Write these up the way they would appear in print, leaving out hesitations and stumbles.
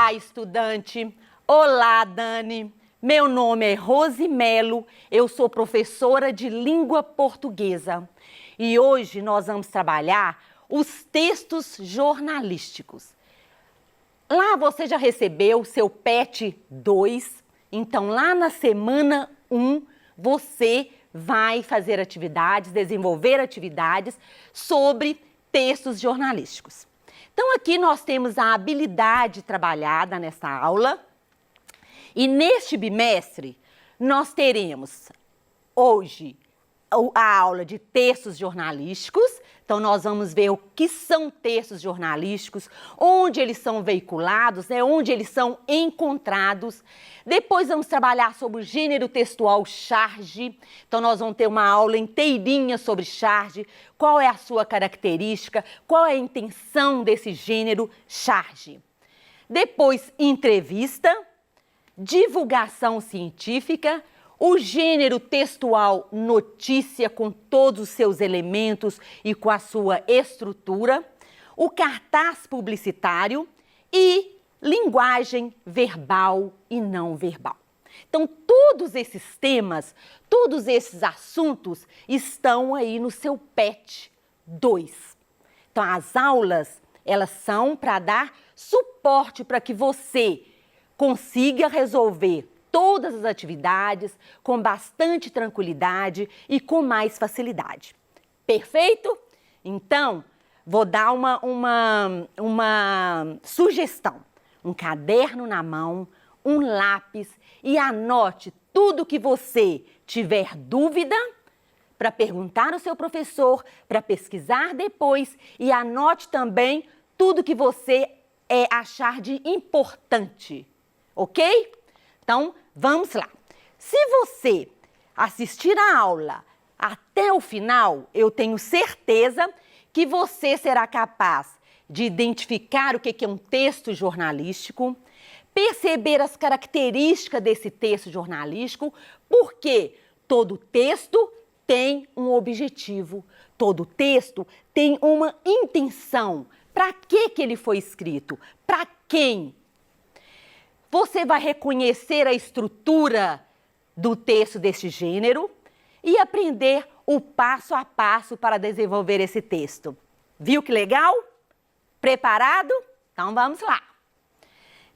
Olá, estudante! Olá, Dani! Meu nome é Rose Melo, eu sou professora de língua portuguesa e hoje nós vamos trabalhar os textos jornalísticos. Lá você já recebeu seu PET 2, então lá na semana 1 você vai fazer atividades, desenvolver atividades sobre textos jornalísticos. Então aqui nós temos a habilidade trabalhada nessa aula e neste bimestre nós teremos hoje a aula de textos jornalísticos. Então nós vamos ver o que são textos jornalísticos, onde eles são veiculados, onde eles são encontrados. Depois vamos trabalhar sobre o gênero textual charge. Então nós vamos ter uma aula inteirinha sobre charge, qual é a sua característica, qual é a intenção desse gênero charge. Depois entrevista, divulgação científica, o gênero textual notícia com todos os seus elementos e com a sua estrutura, o cartaz publicitário e linguagem verbal e não verbal. Então, todos esses temas, todos esses assuntos estão aí no seu PET 2. Então, as aulas, elas são para dar suporte para que você consiga resolver todas as atividades com bastante tranquilidade e com mais facilidade. Perfeito? Então, vou dar uma sugestão. Um caderno na mão, um lápis e anote tudo que você tiver dúvida para perguntar ao seu professor, para pesquisar depois e anote também tudo que você achar de importante, ok? Então, vamos lá. Se você assistir a aula até o final, eu tenho certeza que você será capaz de identificar o que é um texto jornalístico, perceber as características desse texto jornalístico, porque todo texto tem um objetivo, todo texto tem uma intenção. Para que ele foi escrito? Para quem? Você vai reconhecer a estrutura do texto deste gênero e aprender o passo a passo para desenvolver esse texto. Viu que legal? Preparado? Então vamos lá.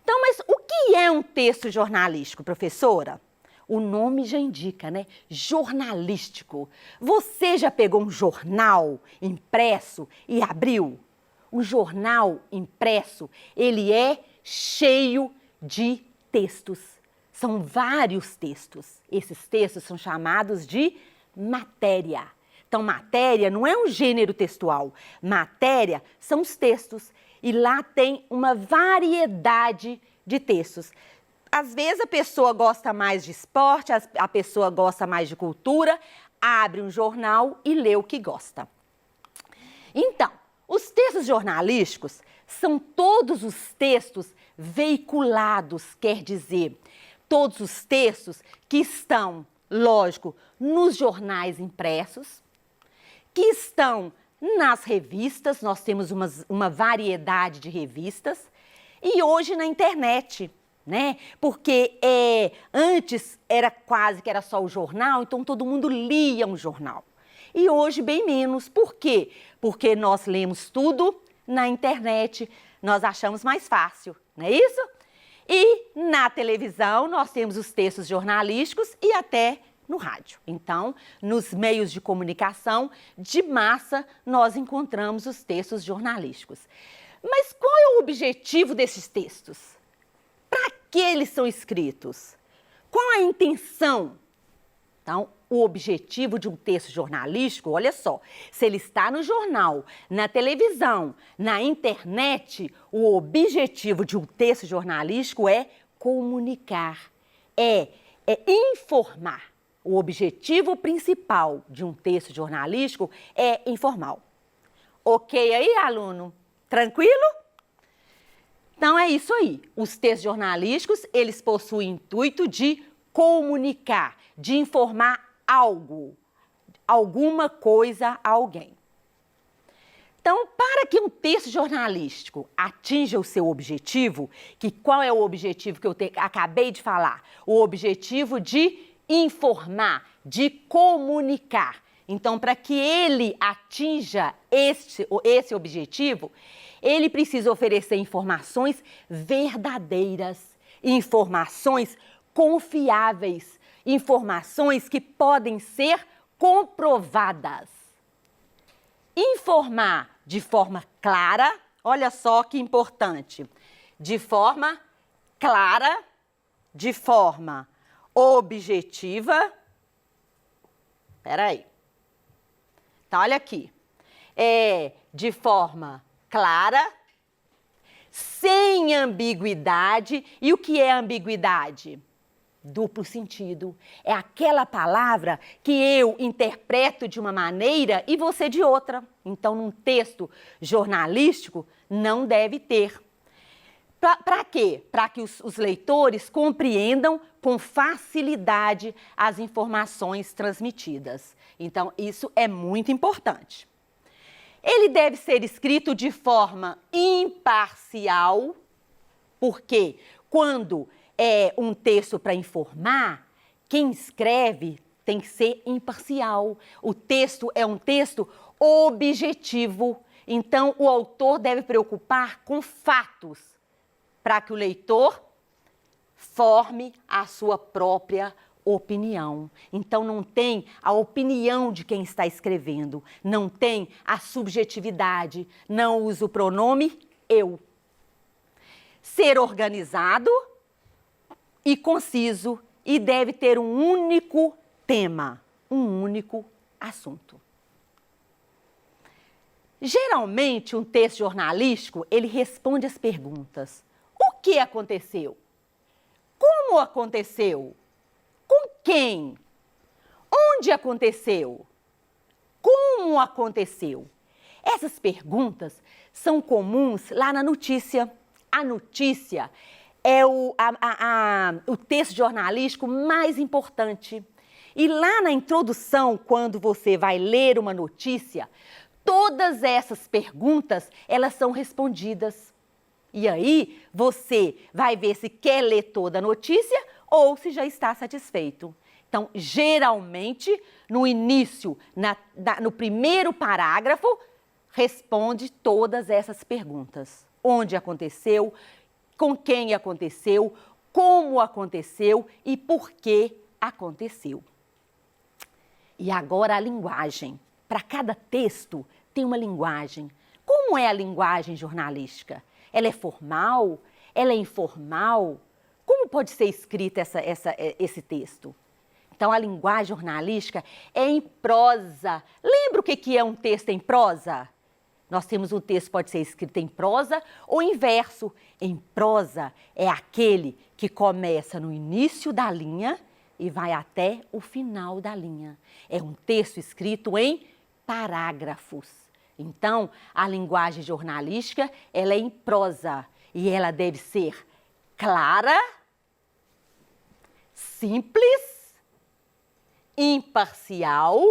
Então, mas o que é um texto jornalístico, professora? O nome já indica, né? Jornalístico. Você já pegou um jornal impresso e abriu? O jornal impresso, ele é cheio de textos. São vários textos. Esses textos são chamados de matéria. Então, matéria não é um gênero textual. Matéria são os textos. E lá tem uma variedade de textos. Às vezes a pessoa gosta mais de esporte, a pessoa gosta mais de cultura, abre um jornal e lê o que gosta. Então, os textos jornalísticos são todos os textos veiculados, quer dizer, todos os textos que estão, lógico, nos jornais impressos, que estão nas revistas, nós temos uma variedade de revistas, e hoje na internet, né? Porque antes era quase que era só o jornal, então todo mundo lia um jornal. E hoje bem menos. Por quê? Porque nós lemos tudo na internet, nós achamos mais fácil, não é isso? E na televisão nós temos os textos jornalísticos e até no rádio. Então, nos meios de comunicação de massa, nós encontramos os textos jornalísticos. Mas qual é o objetivo desses textos? Para que eles são escritos? Qual a intenção? Então, o objetivo de um texto jornalístico, olha só, se ele está no jornal, na televisão, na internet, o objetivo de um texto jornalístico é comunicar, é informar. O objetivo principal de um texto jornalístico é informar. Ok aí, aluno? Tranquilo? Então é isso aí. Os textos jornalísticos, eles possuem o intuito de comunicar, de informar algo, alguma coisa a alguém. Então, para Para que um texto jornalístico atinja o seu objetivo, qual é o objetivo que eu acabei de falar? O objetivo de informar, de comunicar. Então, para que ele atinja esse objetivo, ele precisa oferecer informações verdadeiras, informações confiáveis, informações que podem ser comprovadas. Informar de forma clara, olha só que importante, de forma clara, de forma objetiva. Espera aí. Então, olha aqui. De forma clara, sem ambiguidade. E o que é ambiguidade? Duplo sentido. É aquela palavra que eu interpreto de uma maneira e você de outra. Então, num texto jornalístico, não deve ter. Para quê? Para que os leitores compreendam com facilidade as informações transmitidas. Então, isso é muito importante. Ele deve ser escrito de forma imparcial, porque quando é um texto para informar, quem escreve tem que ser imparcial. O texto é um texto objetivo. Então, o autor deve preocupar com fatos, para que o leitor forme a sua própria opinião. Então, não tem a opinião de quem está escrevendo, não tem a subjetividade, não usa o pronome eu. Ser organizado e conciso e deve ter um único tema, um único assunto. Geralmente, um texto jornalístico, ele responde as perguntas. O que aconteceu? Como aconteceu? Com quem? Onde aconteceu? Como aconteceu? Essas perguntas são comuns lá na notícia. A notícia é o texto jornalístico mais importante. E lá na introdução, quando você vai ler uma notícia, todas essas perguntas, elas são respondidas. E aí, você vai ver se quer ler toda a notícia ou se já está satisfeito. Então, geralmente, no início, no primeiro parágrafo, responde todas essas perguntas. Onde aconteceu, com quem aconteceu, como aconteceu e por que aconteceu. E agora a linguagem. Para cada texto tem uma linguagem. Como é a linguagem jornalística? Ela é formal? Ela é informal? Como pode ser escrito esse texto? Então, a linguagem jornalística é em prosa. Lembra o que é um texto em prosa? Nós temos um texto que pode ser escrito em prosa ou em verso. Em prosa é aquele que começa no início da linha e vai até o final da linha. É um texto escrito em parágrafos. Então, a linguagem jornalística, ela é em prosa e ela deve ser clara, simples, imparcial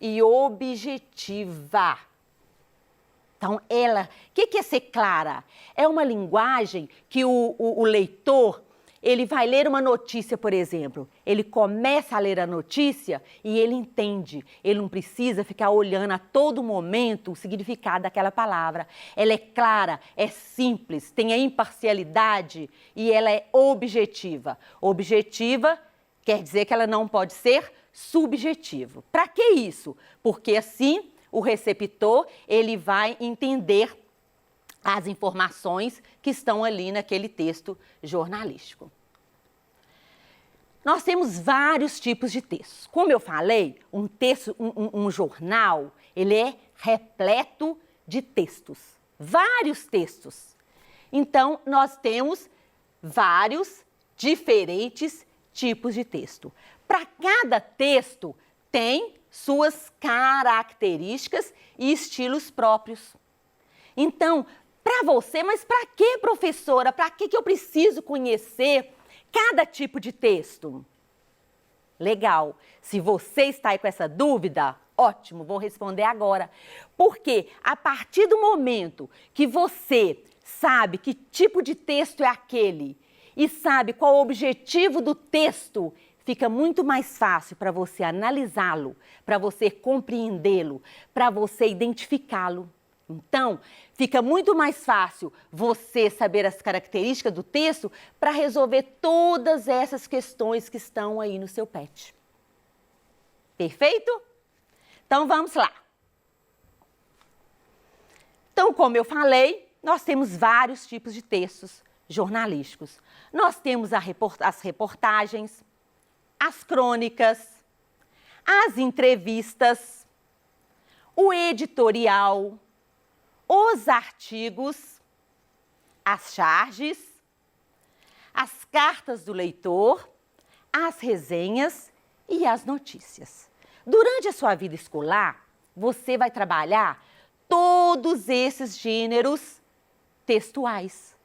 e objetiva. Então, o que é ser clara? É uma linguagem que o leitor, ele vai ler uma notícia, por exemplo. Ele começa a ler a notícia e ele entende. Ele não precisa ficar olhando a todo momento o significado daquela palavra. Ela é clara, é simples, tem a imparcialidade e ela é objetiva. Objetiva quer dizer que ela não pode ser subjetiva. Para que isso? Porque assim o receptor, ele vai entender as informações que estão ali naquele texto jornalístico. Nós temos vários tipos de textos. Como eu falei, um texto, um jornal, ele é repleto de textos, vários textos. Então, nós temos vários diferentes tipos de texto. Para cada texto, tem suas características e estilos próprios. Então, para você, mas para que, professora? Para que eu preciso conhecer cada tipo de texto? Legal. Se você está aí com essa dúvida, Ótimo, vou responder agora. Porque a partir do momento que você sabe que tipo de texto é aquele e sabe qual o objetivo do texto, fica muito mais fácil para você analisá-lo, para você compreendê-lo, para você identificá-lo. Então, fica muito mais fácil você saber as características do texto para resolver todas essas questões que estão aí no seu PET. Perfeito? Então, vamos lá. Então, como eu falei, nós temos vários tipos de textos jornalísticos. Nós temos as reportagens, as crônicas, as entrevistas, o editorial, os artigos, as charges, as cartas do leitor, as resenhas e as notícias. Durante a sua vida escolar, você vai trabalhar todos esses gêneros textuais.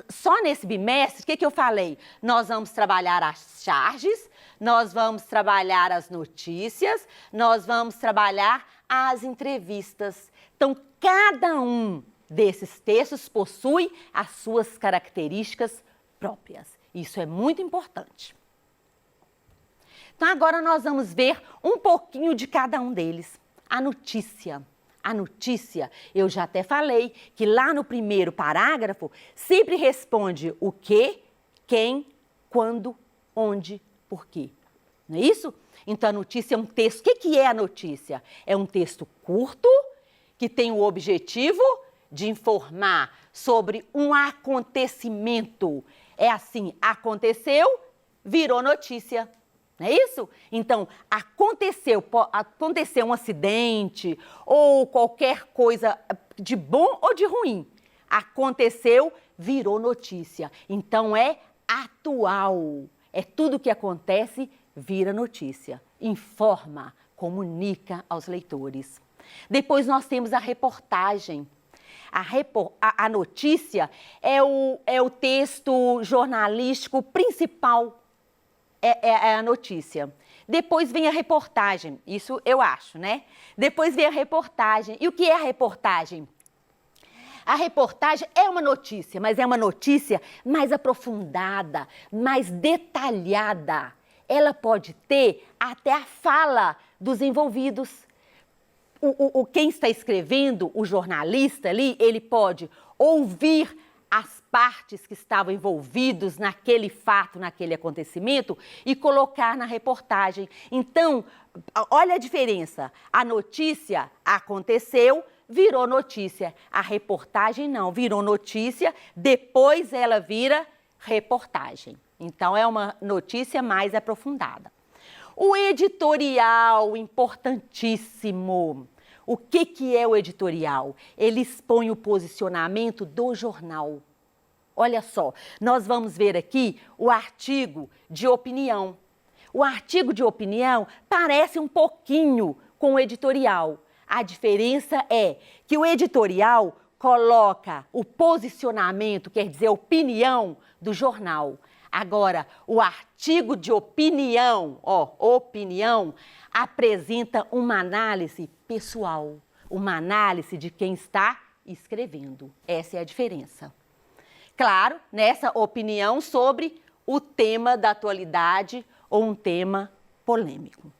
Só nesse bimestre, o que eu falei? Nós vamos trabalhar as charges, nós vamos trabalhar as notícias, nós vamos trabalhar as entrevistas. Então, cada um desses textos possui as suas características próprias. Isso é muito importante. Então, agora nós vamos ver um pouquinho de cada um deles. A notícia. A notícia, eu já até falei que lá no primeiro parágrafo sempre responde o que, quem, quando, onde, por quê. Não é isso? Então, a notícia é um texto. O que é a notícia? É um texto curto que tem o objetivo de informar sobre um acontecimento. É assim, aconteceu, virou notícia. Não é isso? Então, aconteceu um acidente ou qualquer coisa de bom ou de ruim. Aconteceu, virou notícia. Então, é atual. É tudo o que acontece, vira notícia. Informa, comunica aos leitores. Depois nós temos a reportagem. A notícia é o texto jornalístico principal. É a notícia. Depois vem a reportagem, isso eu acho, né? Depois vem a reportagem. E o que é a reportagem? A reportagem é uma notícia, mas é uma notícia mais aprofundada, mais detalhada. Ela pode ter até a fala dos envolvidos. Quem está escrevendo, o jornalista ali, ele pode ouvir as partes que estavam envolvidos naquele fato, naquele acontecimento e colocar na reportagem. Então, olha a diferença. A notícia aconteceu, virou notícia. A reportagem não, virou notícia, depois ela vira reportagem. Então, é uma notícia mais aprofundada. O editorial, importantíssimo. O que é o editorial? Ele expõe o posicionamento do jornal. Olha só, nós vamos ver aqui o artigo de opinião. O artigo de opinião parece um pouquinho com o editorial. A diferença é que o editorial coloca o posicionamento, quer dizer, a opinião do jornal. Agora, o artigo de opinião, opinião, apresenta uma análise pessoal, uma análise de quem está escrevendo. Essa é a diferença. Claro, nessa opinião sobre o tema da atualidade ou um tema polêmico.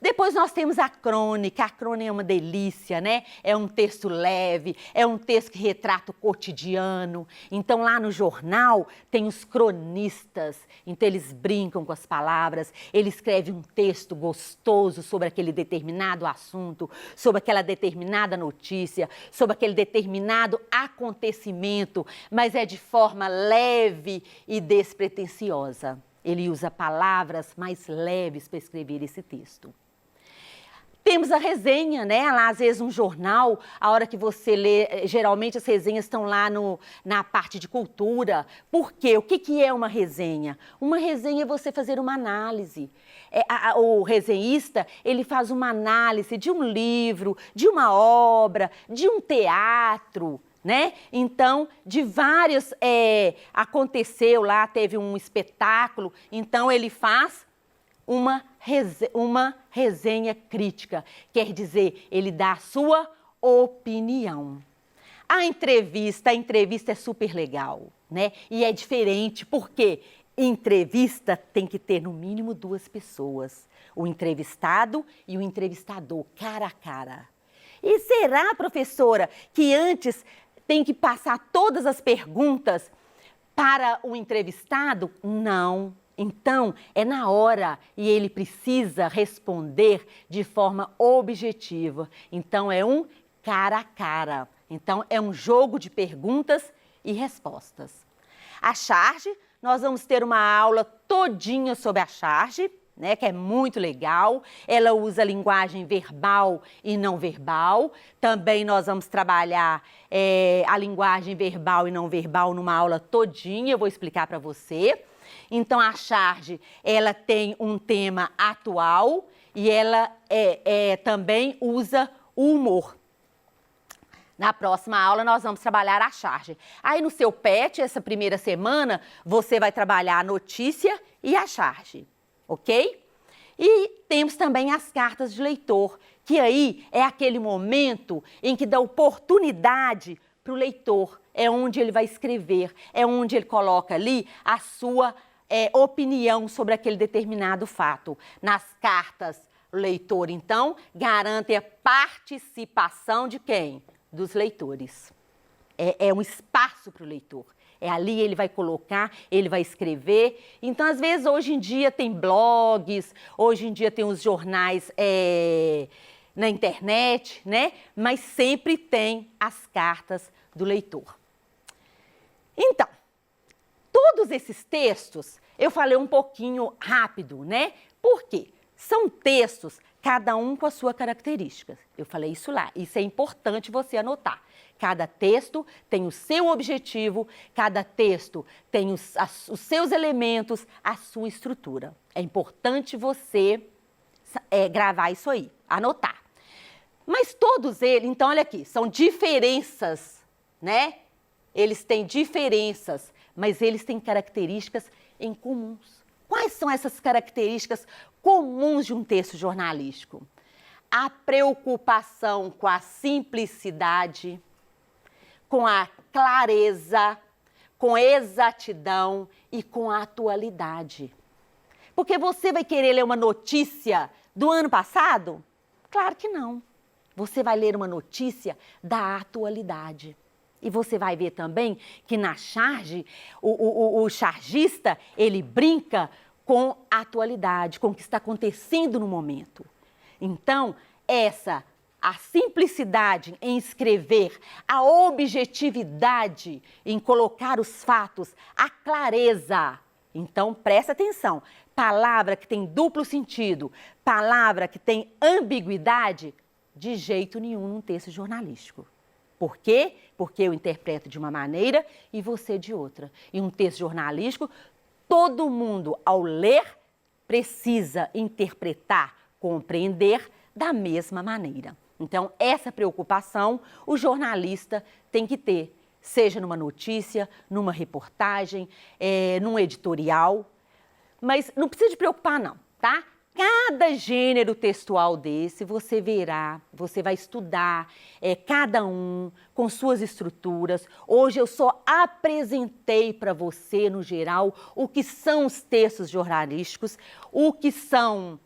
Depois nós temos a crônica. A crônica é uma delícia, né? É um texto leve, é um texto que retrata o cotidiano. Então, lá no jornal, tem os cronistas. Então, eles brincam com as palavras, ele escreve um texto gostoso sobre aquele determinado assunto, sobre aquela determinada notícia, sobre aquele determinado acontecimento, mas é de forma leve e despretensiosa. Ele usa palavras mais leves para escrever esse texto. Temos a resenha, né? Lá, às vezes, um jornal, a hora que você lê, geralmente as resenhas estão lá na parte de cultura. Por quê? O que é uma resenha? Uma resenha é você fazer uma análise. O resenhista, ele faz uma análise de um livro, de uma obra, de um teatro, né? Então, de vários, aconteceu lá, teve um espetáculo, então ele faz uma resenha crítica. Quer dizer, ele dá a sua opinião. A entrevista é super legal, né? E é diferente porque entrevista tem que ter no mínimo 2 pessoas. O entrevistado e o entrevistador, cara a cara. E será, professora, que antes tem que passar todas as perguntas para o entrevistado? Não. Então, é na hora e ele precisa responder de forma objetiva. Então, é um cara a cara. Então, é um jogo de perguntas e respostas. A charge, nós vamos ter uma aula todinha sobre a charge, né, que é muito legal. Ela usa linguagem verbal e não verbal. Também nós vamos trabalhar a linguagem verbal e não verbal numa aula todinha, eu vou explicar para você. Então, a charge, ela tem um tema atual e ela também usa o humor. Na próxima aula, nós vamos trabalhar a charge. Aí, no seu PET, essa primeira semana, você vai trabalhar a notícia e a charge, ok? E temos também as cartas de leitor, que aí é aquele momento em que dá oportunidade para o leitor. É onde ele vai escrever, é onde ele coloca ali a sua opinião sobre aquele determinado fato. Nas cartas, o leitor, então, garante a participação de quem? Dos leitores. É um espaço para o leitor. Ali ele vai colocar, ele vai escrever. Então, às vezes, hoje em dia tem blogs, hoje em dia tem os jornais na internet, né? Mas sempre tem as cartas do leitor. Então, todos esses textos, eu falei um pouquinho rápido, né? Por quê? São textos, cada um com a sua característica. Eu falei isso lá, isso é importante você anotar. Cada texto tem o seu objetivo, cada texto tem os seus elementos, a sua estrutura. É importante você gravar isso aí, anotar. Mas todos eles, então olha aqui, são diferenças, né? Eles têm diferenças, mas eles têm características em comuns. Quais são essas características comuns de um texto jornalístico? A preocupação com a simplicidade, com a clareza, com exatidão e com a atualidade. Porque você vai querer ler uma notícia do ano passado? Claro que não. Você vai ler uma notícia da atualidade. E você vai ver também que na charge, o chargista, ele brinca com a atualidade, com o que está acontecendo no momento. Então, a simplicidade em escrever, a objetividade em colocar os fatos, a clareza. Então, presta atenção, palavra que tem duplo sentido, palavra que tem ambiguidade, de jeito nenhum num texto jornalístico. Por quê? Porque eu interpreto de uma maneira e você de outra. E um texto jornalístico, todo mundo, ao ler, precisa interpretar, compreender da mesma maneira. Então, essa preocupação o jornalista tem que ter, seja numa notícia, numa reportagem, num editorial. Mas não precisa de preocupar não, tá? Cada gênero textual desse, você verá, você vai estudar, cada um com suas estruturas. Hoje eu só apresentei para você, no geral, o que são os textos jornalísticos, o que são,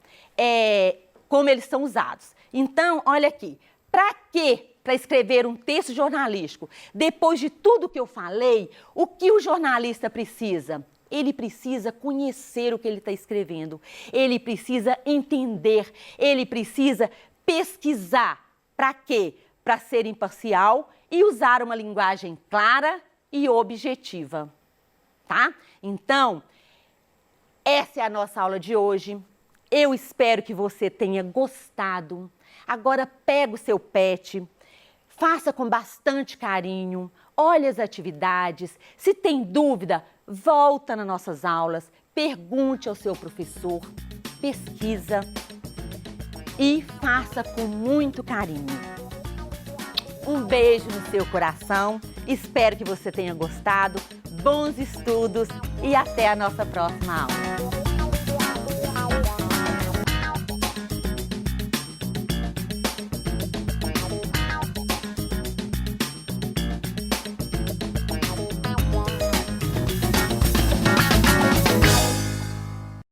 como eles são usados. Então, olha aqui, para quê? Para escrever um texto jornalístico, depois de tudo que eu falei, o que o jornalista precisa? Ele precisa conhecer o que ele está escrevendo, ele precisa entender, ele precisa pesquisar. Para quê? Para ser imparcial e usar uma linguagem clara e objetiva, tá? Então, essa é a nossa aula de hoje. Eu espero que você tenha gostado. Agora pega o seu PET, faça com bastante carinho, olhe as atividades. Se tem dúvida, volta nas nossas aulas, pergunte ao seu professor, pesquisa e faça com muito carinho. Um beijo no seu coração, espero que você tenha gostado, bons estudos e até a nossa próxima aula.